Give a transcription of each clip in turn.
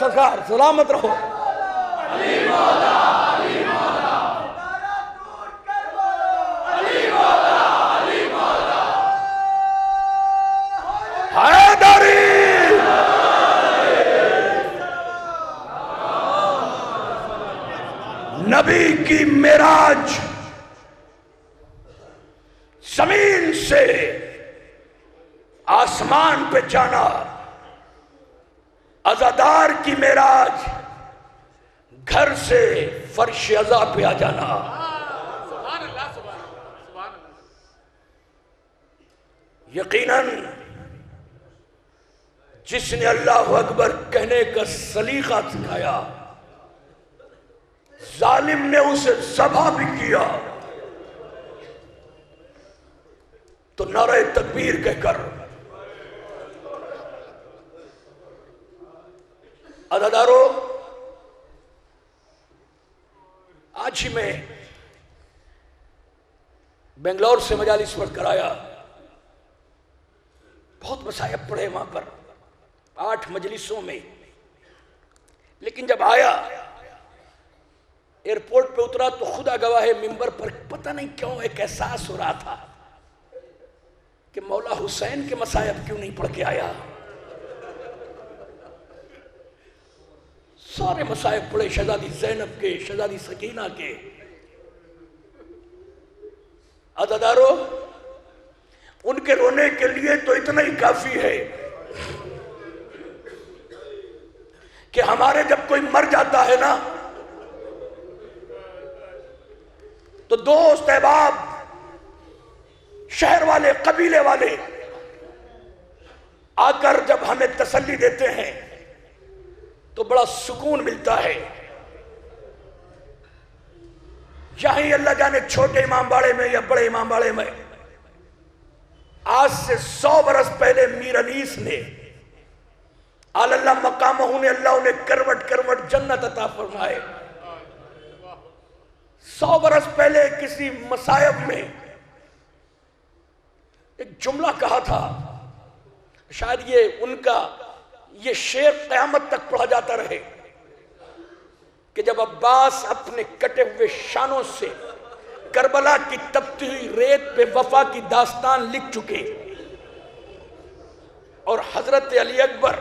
سرکار سلامت رہو. نبی کی معراج زمین سے آسمان پہ جانا، عزادار کی معراج گھر سے فرش عزا پہ آ جانا. یقیناً جس نے اللہ اکبر کہنے کا سلیقہ سکھایا، ظالم نے اسے ذبح بھی کیا، تو نعرہ تکبیر کہہ کر عزادارو، آج ہی میں بنگلور سے مجالس پڑھ کر آیا. بہت مصائب پڑھے وہاں پر 8 مجلسوں میں. لیکن جب آیا ایئرپورٹ پہ اترا تو خدا گواہ ہے ممبر پر پتہ نہیں کیوں ایک احساس ہو رہا تھا کہ مولا حسین کے مصائب کیوں نہیں پڑھ کے آیا. سارے مصائب پڑھے، شہزادی زینب کے، شہزادی سکینہ کے. عزادارو، ان کے رونے کے لیے تو اتنا ہی کافی ہے کہ ہمارے جب کوئی مر جاتا ہے نا تو دوست احباب، شہر والے، قبیلے والے آ کر جب ہمیں تسلی دیتے ہیں تو بڑا سکون ملتا ہے. یہیں اللہ جانے چھوٹے امام باڑے میں یا بڑے امام باڑے میں آج سے 100 برس پہلے میر انیس نے اللہ مقامہ نے اللہ انہیں کروٹ کروٹ جنت عطا فرمائے. 100 برس پہلے کسی مصائب میں ایک جملہ کہا تھا، شاید یہ ان کا یہ شعر قیامت تک پڑھا جاتا رہے کہ جب عباس اپنے کٹے ہوئے شانوں سے کربلا کی تپتی ہوئی ریت پہ وفا کی داستان لکھ چکے اور حضرت علی اکبر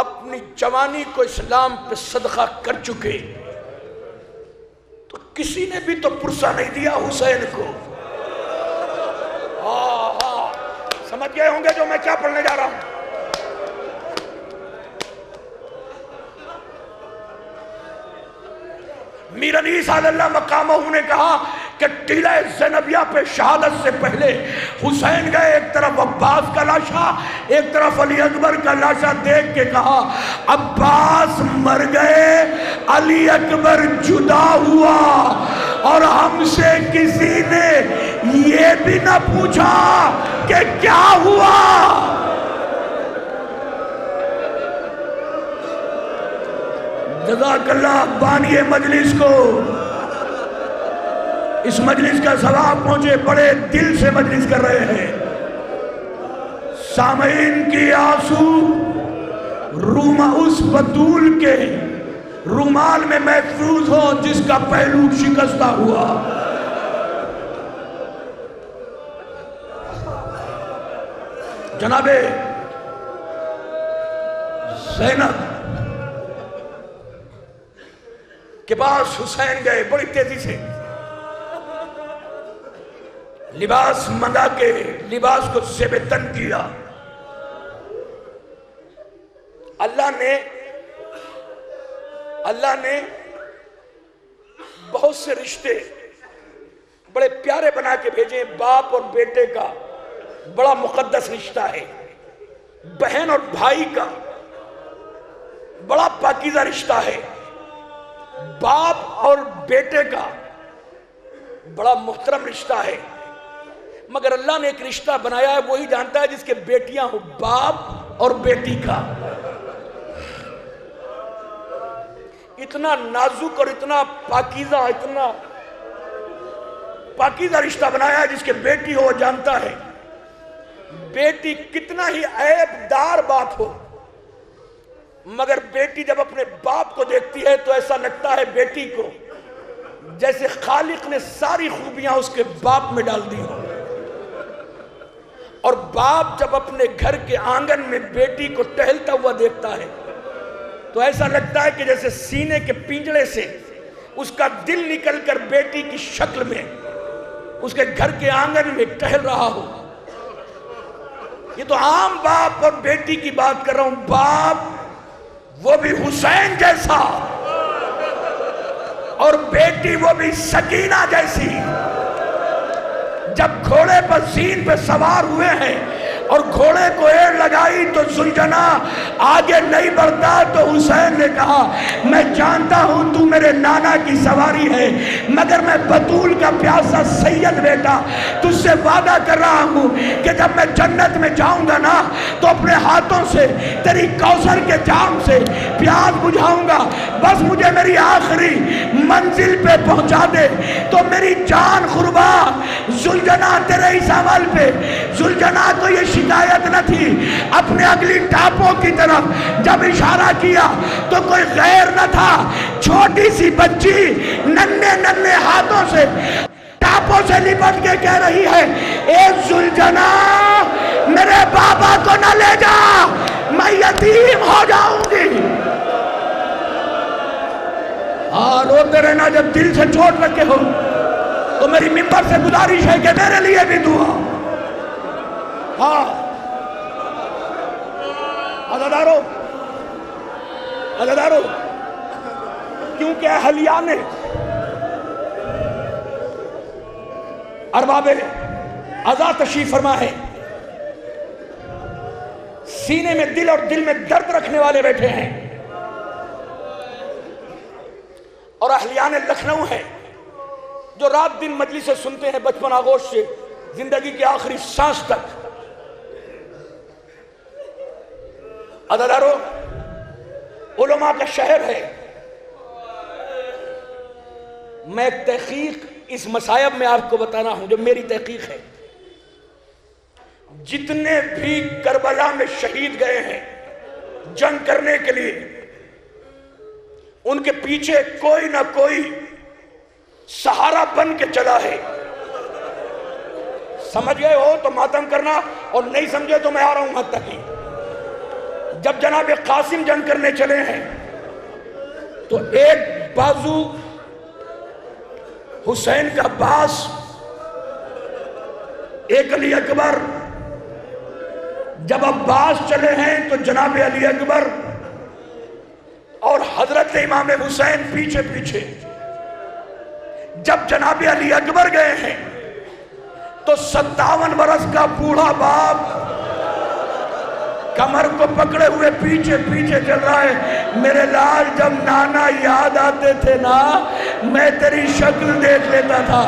اپنی جوانی کو اسلام پہ صدقہ کر چکے، تو کسی نے بھی تو پرسہ نہیں دیا حسین کو. سمجھ گئے ہوں گے جو میں کیا پڑھنے جا رہا ہوں. میر انیس اللہ مقامہ نے کہا کہ ٹیلہ زینبیہ پہ شہادت سے پہلے حسین گئے، ایک طرف عباس کا لاشا، ایک طرف علی اکبر کا لاشا دیکھ کے کہا عباس مر گئے، علی اکبر جدا ہوا، اور ہم سے کسی نے یہ بھی نہ پوچھا کہ کیا ہوا. جزاک اللہ بانی مجلس کو، اس مجلس کا ثواب پہنچے، بڑے دل سے مجلس کر رہے ہیں. سامعین کی آنسو اس بطول کے رومال میں محفوظ ہو جس کا پہلو شکستہ ہوا. جناب زینب کے پاس حسین گئے، بڑی تیزی سے لباس منگا کے لباس کو زیب تن کیا. اللہ نے بہت سے رشتے بڑے پیارے بنا کے بھیجے. باپ اور بیٹے کا بڑا مقدس رشتہ ہے، بہن اور بھائی کا بڑا پاکیزہ رشتہ ہے، باپ اور بیٹے کا بڑا محترم رشتہ ہے. مگر اللہ نے ایک رشتہ بنایا ہے، وہی جانتا ہے جس کے بیٹیاں ہوں، باپ اور بیٹی کا. اتنا نازک اور اتنا پاکیزہ رشتہ بنایا ہے جس کے بیٹی ہو جانتا ہے. بیٹی کتنا ہی عیب دار بات ہو، مگر بیٹی جب اپنے باپ کو دیکھتی ہے تو ایسا لگتا ہے بیٹی کو جیسے خالق نے ساری خوبیاں اس کے باپ میں ڈال دی ہوں. اور باپ جب اپنے گھر کے آنگن میں بیٹی کو ٹہلتا ہوا دیکھتا ہے تو ایسا لگتا ہے کہ جیسے سینے کے پنجڑے سے اس کا دل نکل کر بیٹی کی شکل میں اس کے گھر کے آنگن میں ٹہل رہا ہو. یہ تو عام باپ اور بیٹی کی بات کر رہا ہوں. باپ وہ بھی حسین جیسا اور بیٹی وہ بھی سکینہ جیسی. جب گھوڑے پر زین پہ سوار ہوئے ہیں اور گھوڑے کو ایڑ لگائی تو زلجنا آگے نہیں بڑھتا تو حسین نے کہا میں جانتا ہوں تو میرے نانا کی سواری ہے مگر میں بطول کا پیاسا سید بیٹا تجھ سے وعدہ کر رہا ہوں کہ جب میں جنت میں جاؤں گا نا تو اپنے ہاتھوں سے تیری کوثر کے جام سے پیاس بجھاؤں گا. بس مجھے میری آخری منزل پہ پہنچا دے. تو میری جان قربان زلجنا تیرے اس عمل پہ. زلجنا کو یہ شکایت نہ تھی. اپنے اگلی ٹاپوں کی طرف جب اشارہ کیا تو کوئی غیر نہ تھا. چھوٹی سی بچی ننھے ہاتھوں سے ٹاپوں سے لپٹ کے کہہ رہی ہے اے زلجنا میرے بابا کو نہ لے جا میں یتیم ہو جاؤں گی. روتے رہنا جب دل سے چوٹ لگے ہو تو میری ممبر سے گزارش ہے کہ میرے لیے بھی دعا. عزادارو کیونکہ اہلیہ نے ارباب عزا تشریف فرما ہے سینے میں دل اور دل میں درد رکھنے والے بیٹھے ہیں اور اہلیان لکھنؤ ہے جو رات دن مجلس سے سنتے ہیں بچپن آغوش سے زندگی کی آخری سانس تک. عزادارو علماء کا شہر ہے. میں ایک تحقیق اس مصائب میں آپ کو بتانا ہوں جو میری تحقیق ہے. جتنے بھی کربلا میں شہید گئے ہیں جنگ کرنے کے لیے ان کے پیچھے کوئی نہ کوئی سہارا بن کے چلا ہے. سمجھ گئے ہو تو ماتم کرنا اور نہیں سمجھے تو میں آ رہا ہوں حد تک ہی. جب جناب قاسم جنگ کرنے چلے ہیں تو ایک بازو حسین کا عباس ایک علی اکبر. جب عباس چلے ہیں تو جناب علی اکبر اور حضرت امام حسین پیچھے پیچھے. جب جناب علی اکبر گئے ہیں تو 57 برس کا بوڑھا باپ کمر کو پکڑے ہوئے پیچھے پیچھے چل رہا ہے. میرے لال جب نانا یاد آتے تھے نا میں تیری شکل دیکھ لیتا تھا.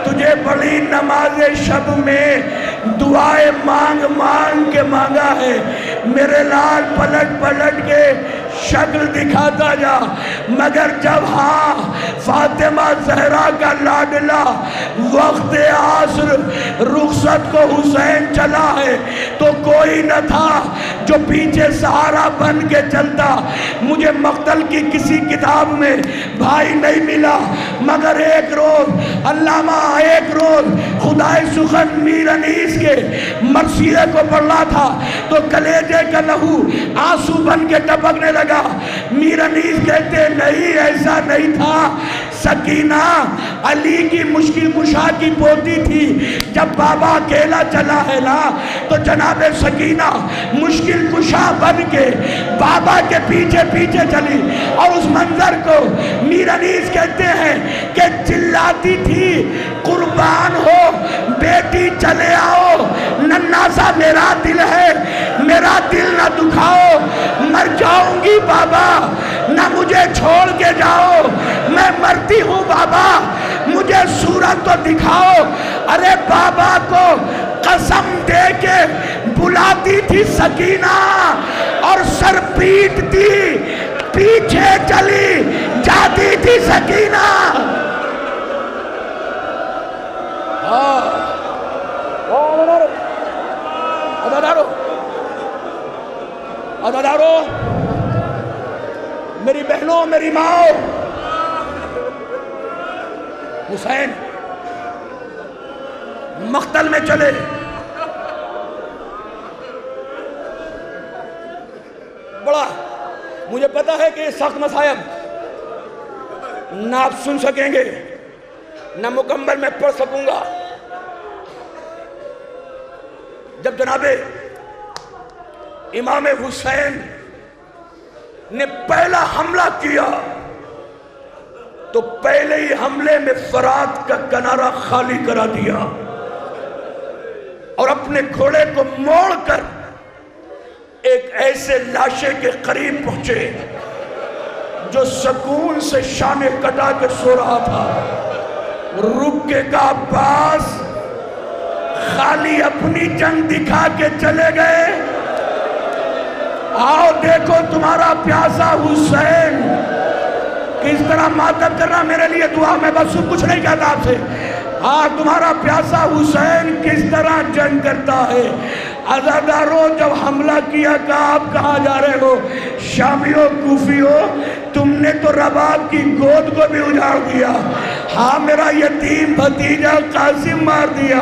تجھے بڑی نماز شب میں دعائیں مانگ مانگ کے مانگا ہے. میرے لال پلٹ پلٹ کے شکل دکھاتا جا. مگر جب فاطمہ زہرا کا لاڈلا وقت عصر رخصت کو حسین چلا ہے تو کوئی نہ تھا جو پیچھے سہارا بن کے چلتا. مجھے مقتل کی کسی کتاب میں بھائی نہیں ملا مگر ایک روز علامہ ایک روز خدائے سخن میر انیس کے مرثیے کو پڑھ رہا تھا تو کلیجے کا لہو آنسو بن کے ٹپکنے لگا. میر انیس کہتے نہیں ایسا نہیں تھا. سکینہ علی کی مشکل کشا کی پوتی تھی. جب بابا اکیلا چلا ہے نا تو جناب سکینہ مشکل کشا بن کے بابا کے پیچھے پیچھے چلی اور اس منظر کو میر انیس کہتے ہیں کہ چلاتی تھی قربان ہو بیٹی چلے آؤ. ننھا سا میرا دل ہے میرا دل نہ دکھاؤ. مر جاؤں گی بابا نہ مجھے چھوڑ کے جاؤ. میں مرتی ہوں بابا مجھے صورت تو دکھاؤ. ارے بابا کو قسم دے کے بلاتی تھی سکینہ اور سر پیٹتی پیچھے چلی جاتی تھی سکینہ. عزادارو بہنوں میری ماں، حسین مقتل میں چلے، بڑا مجھے پتا ہے کہ یہ سخت مصائب نہ آپ سن سکیں گے نہ مکمل میں پڑھ سکوں گا۔ جب جناب امام حسین نے پہلا حملہ کیا تو پہلے ہی حملے میں فرات کا کنارہ خالی کرا دیا اور اپنے گھوڑے کو موڑ کر ایک ایسے لاشے کے قریب پہنچے جو سکون سے شانے کٹا کے سو رہا تھا۔ رک کے کہا عباس خالی اپنی جنگ دکھا کے چلے گئے، آؤ دیکھو تمہارا پیاسا حسین کس طرح ماتم کرنا۔ میرے لیے دعا، میں بس کچھ نہیں کہتا آپ سے، ہاں تمہارا پیاسا حسین کس طرح جنگ کرتا ہے۔ عزاداروں جب حملہ کیا کہا آپ کہاں جا رہے ہو؟ شامیوں کوفیوں تم نے تو رباب کی گود کو بھی اجاڑ دیا، ہاں میرا یتیم بھتیجا قاسم مار دیا،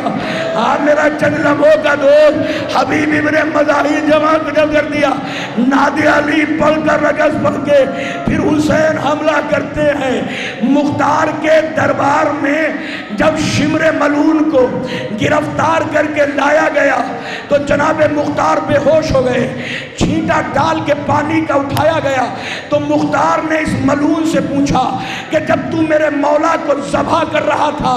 ہاں میرا چند لمحوں کا دوست حبیب ابن مزاحی جمع کر دیا۔ نادی علی پڑھ کر رقص پڑھ کے پھر حسین حملہ کرتے ہیں۔ مختار کے دربار میں جب شمر ملعون کو گرفتار کر کے لایا گیا تو جناب مختار بے ہوش ہو گئے، چھینٹا ڈال کے پانی کا اٹھایا گیا تو مختار نے اس ملعون سے پوچھا کہ جب تو میرے مولا کو ذبح کر رہا تھا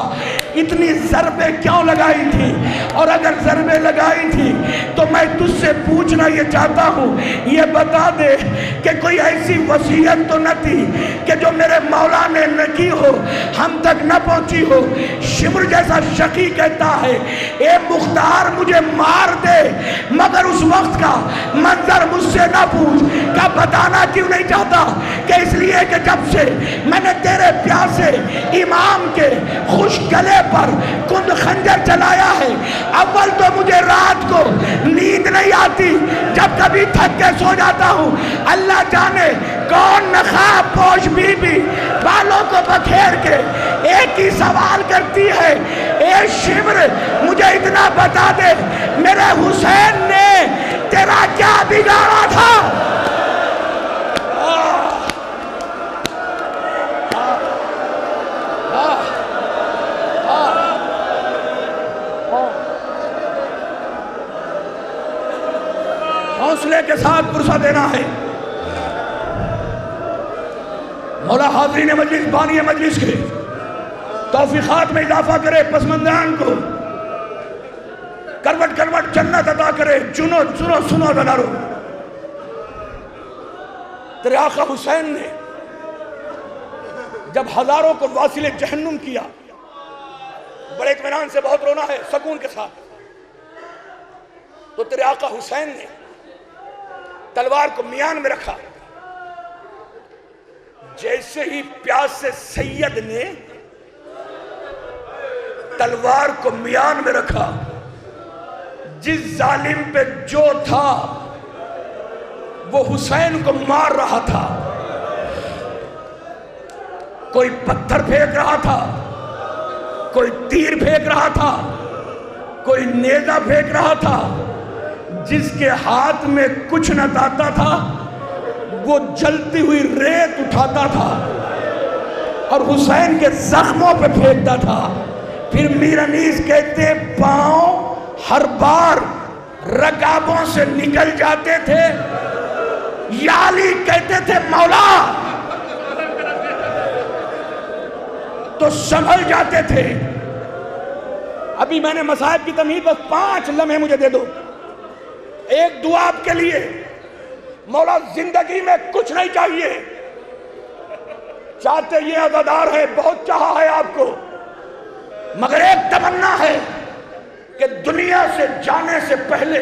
اتنی ضربیں کیوں لگائی تھی، اور اگر ضربیں لگائی تھی تو میں تجھ سے پوچھنا یہ چاہتا ہوں، یہ بتا دے کہ کوئی ایسی وصیت تو نہ تھی کہ جو میرے مولا نے نہ کی ہو ہم تک نہ پہنچی ہو۔ شمر جیسا شقی کہتا ہے اے مختار مجھے مار دے مگر اس وقت کا منظر مجھ سے نہ پوچھ۔ کیا بتانا کیوں نہیں چاہتا؟ کہ اس لیے کہ جب سے میں نے تیرے پیاسے امام کے خوش گلے پر کند خنجر چلایا ہے، اول تو مجھے رات کو نیند نہیں آتی، جب کبھی تھک کے سو جاتا ہوں اللہ جانے کون نخاب پوش بی بی بالوں کو بکھیر کے ایک ہی سوال کرتی ہے، اے شمر مجھے اتنا بتا دے میرے حسین نے تیرا کیا بگاڑا تھا؟ حوصلے کے ساتھ پرسہ دینا ہے۔ مولا حاضرین مجلس بانی مجلس کے توفیقات میں اضافہ کرے، پسماندگان کو کروٹ کروٹ جنت عطا کرے۔ سنو دلارو، تیرے آقا حسین نے جب ہزاروں کو واصل جہنم کیا، بڑے اطمینان سے بہت رونا ہے سکون کے ساتھ، تو تیرے آقا حسین نے تلوار کو میان میں رکھا، جیسے ہی پیاسے سید نے تلوار کو میان میں رکھا، جس ظالم پہ جو تھا وہ حسین کو مار رہا تھا، کوئی پتھر پھینک رہا تھا، کوئی تیر پھینک رہا تھا، کوئی نیزہ پھینک رہا تھا، جس کے ہاتھ میں کچھ نہ آتا تھا وہ جلتی ہوئی ریت اٹھاتا تھا اور حسین کے زخموں پہ پھینکتا تھا۔ پھر میر انیس کہتے پاؤں ہر بار رکابوں سے نکل جاتے تھے، یا علی کہتے تھے مولا تو سنبھل جاتے تھے۔ ابھی میں نے مصائب کی تمہید، بس 5 لمحے مجھے دے دو، ایک دعا آپ کے لیے۔ مولا زندگی میں کچھ نہیں چاہیے، چاہتے یہ عزادار ہے، بہت چاہا ہے آپ کو، مگر ایک تمنا ہے کہ دنیا سے جانے سے پہلے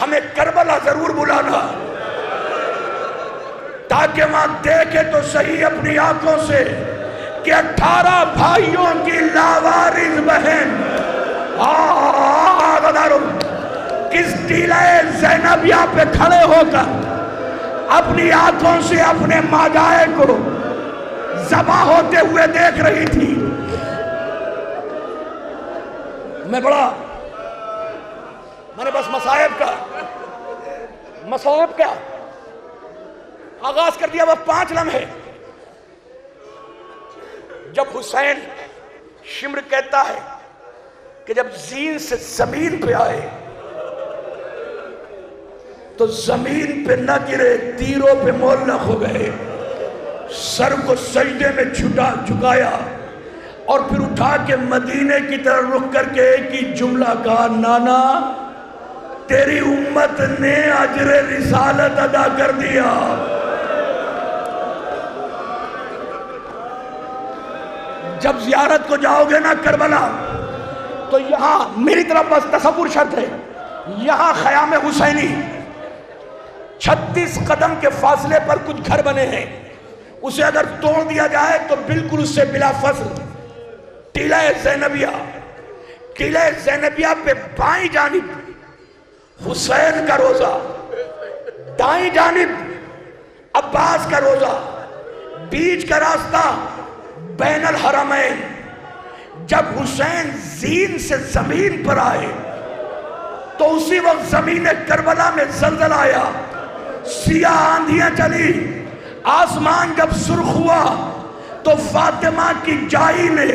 ہمیں کربلا ضرور بلانا، تاکہ وہاں دیکھے تو صحیح اپنی آنکھوں سے کہ 18 بھائیوں کی لاوارث بہن عزاداروں کس ٹیلہ زینبیہ پہ کھڑے ہو کر اپنی آنکھوں سے اپنے ماجائے کو ذبح ہوتے ہوئے دیکھ رہی تھی. میں نے بس مصائب کا آغاز کر دیا. وہ 5 لمحے جب حسین شمر کہتا ہے کہ جب زین سے زمین پہ آئے تو زمین پہ نہ گرے، تیروں پہ معلق ہو گئے، سر کو سجدے میں جھکایا اور پھر اٹھا کے مدینے کی طرف رخ کر کے ایک ہی جملہ کہا، نانا تیری امت نے اجر رسالت ادا کر دیا. جب زیارت کو جاؤ گے نا کربلا تو یہاں میری طرف بس تصور شرط ہے، یہاں خیام حسینی 36 قدم کے فاصلے پر کچھ گھر بنے ہیں، اسے اگر توڑ دیا جائے تو بالکل اس سے بلا فصل قلعہ زینبیہ پہ بائیں جانب حسین کا روزہ، دائیں جانب عباس کا روزہ، بیچ کا راستہ بین الحرمین. جب حسین زین سے زمین پر آئے تو اسی وقت زمین کربلا میں زلزلہ آیا، سیاہ آندھیاں چلی، آسمان جب سرخ ہوا تو فاطمہ کی جائی نے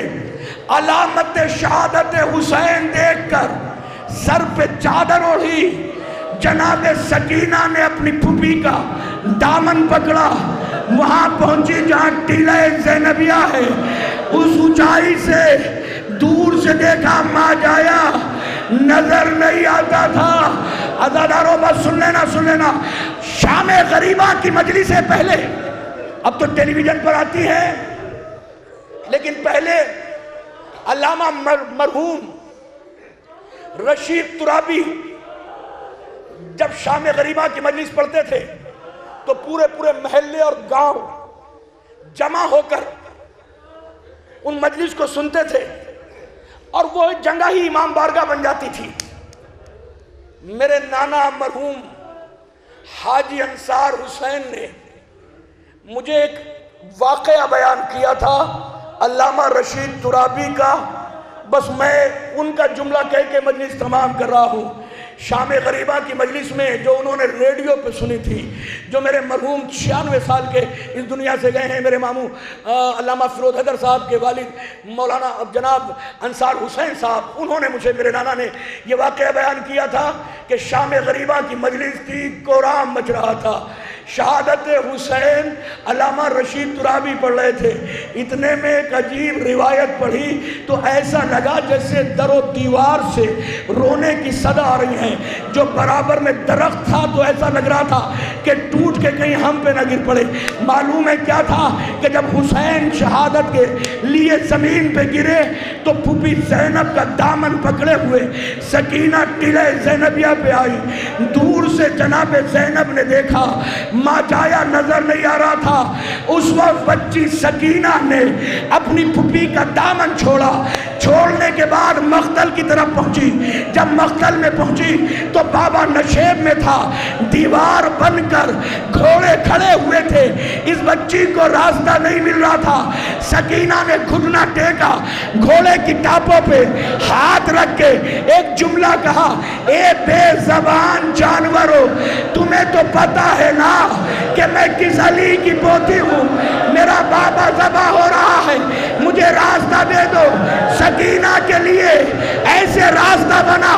علامت شہادت حسین دیکھ کر سر پہ چادر اوڑھی. جناب سکینہ نے اپنی پھوپھی کا دامن پکڑا، وہاں پہنچی جہاں ٹیلہ زینبیہ ہے. اس اونچائی سے دور سے دیکھا ماں جایا نظر نہیں آتا تھا. عزاداروں بس سن لینا شام غریبہ کی مجلس سے پہلے، اب تو ٹیلی ویژن پر آتی ہے لیکن پہلے علامہ مرحوم رشید ترابی جب شام غریبہ کی مجلس پڑھتے تھے تو پورے محلے اور گاؤں جمع ہو کر ان مجلس کو سنتے تھے اور وہ جگہ ہی امام بارگاہ بن جاتی تھی. میرے نانا مرحوم حاجی انصار حسین نے مجھے ایک واقعہ بیان کیا تھا علامہ رشید ترابی کا، بس میں ان کا جملہ کہہ کے مجلس تمام کر رہا ہوں. شام غریبہ کی مجلس میں جو انہوں نے ریڈیو پہ سنی تھی، جو میرے مرحوم 96 سال کے اس دنیا سے گئے ہیں، میرے ماموں علامہ فیروز حیدر صاحب کے والد مولانا جناب انصار حسین صاحب، انہوں نے مجھے، میرے نانا نے یہ واقعہ بیان کیا تھا کہ شام غریبہ کی مجلس تھی، کورام مچ رہا تھا، شہادت حسین علامہ رشید ترابی پڑھ رہے تھے. اتنے میں ایک عجیب روایت پڑھی تو ایسا لگا جیسے در و دیوار سے رونے کی صدا آ رہی ہیں. جو برابر میں درخت تھا تو ایسا لگ رہا تھا کہ ٹوٹ کے کہیں ہم پہ نہ گر پڑے. معلوم ہے کیا تھا کہ جب حسین شہادت کے لیے زمین پہ گرے تو پھوپھی زینب کا دامن پکڑے ہوئے سکینہ ٹیلہ زینبیہ پہ آئی. دور سے جناب زینب نے دیکھا، ماں جایا نظر نہیں آ رہا تھا. اس وقت بچی سکینہ نے اپنی پھوپھی کا دامن چھوڑنے کے بعد مقتل کی طرف پہنچی. جب مقتل میں پہنچی تو بابا نشیب میں تھا، دیوار بن کر گھوڑے کھڑے ہوئے تھے، اس بچی کو راستہ نہیں مل رہا تھا. سکینہ نے گھٹنا ٹیکا، گھوڑے کی ٹاپوں پہ ہاتھ رکھ کے ایک جملہ کہا، اے بے زبان جانورو، تمہیں تو پتا ہے نا کہ میں کس علی کی پوتی ہوں، میرا بابا ذبح ہو رہا ہے، مجھے راستہ دے دو. سکینہ کے لیے ایسے راستہ بنا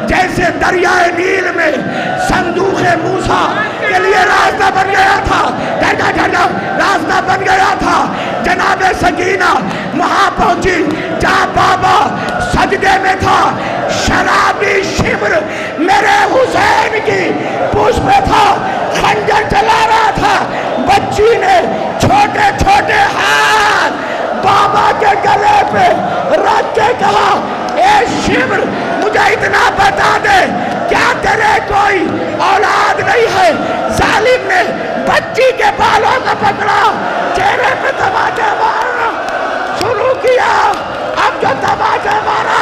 جیسے دریائے نیل میں صندوق موسیٰ کے لیے راستہ بن گیا تھا. راستہ بن گیا تھا. جناب سکینہ وہاں پہنچی جہاں بابا سجدے میں تھا. شرابی شمر میرے حسین کی پوچھ میں تھا، خنجر چلا رہا تھا. بچی نے چھوٹے چھوٹے ہاتھ بابا کے گلے پہ رکھ کے کہا، اے شمر مجھے اتنا بتا دے، کیا تیرے کوئی اولاد نہیں ہے؟ ظالم نے بچی کے بالوں کو پکڑا، چہرے پہ تماچے مارنا شروع کیا. اب جو تماچے مارا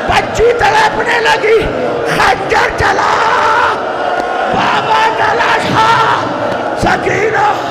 بچی تڑپنے لگی، خنجر چلا، بابا کا لاش سکینہ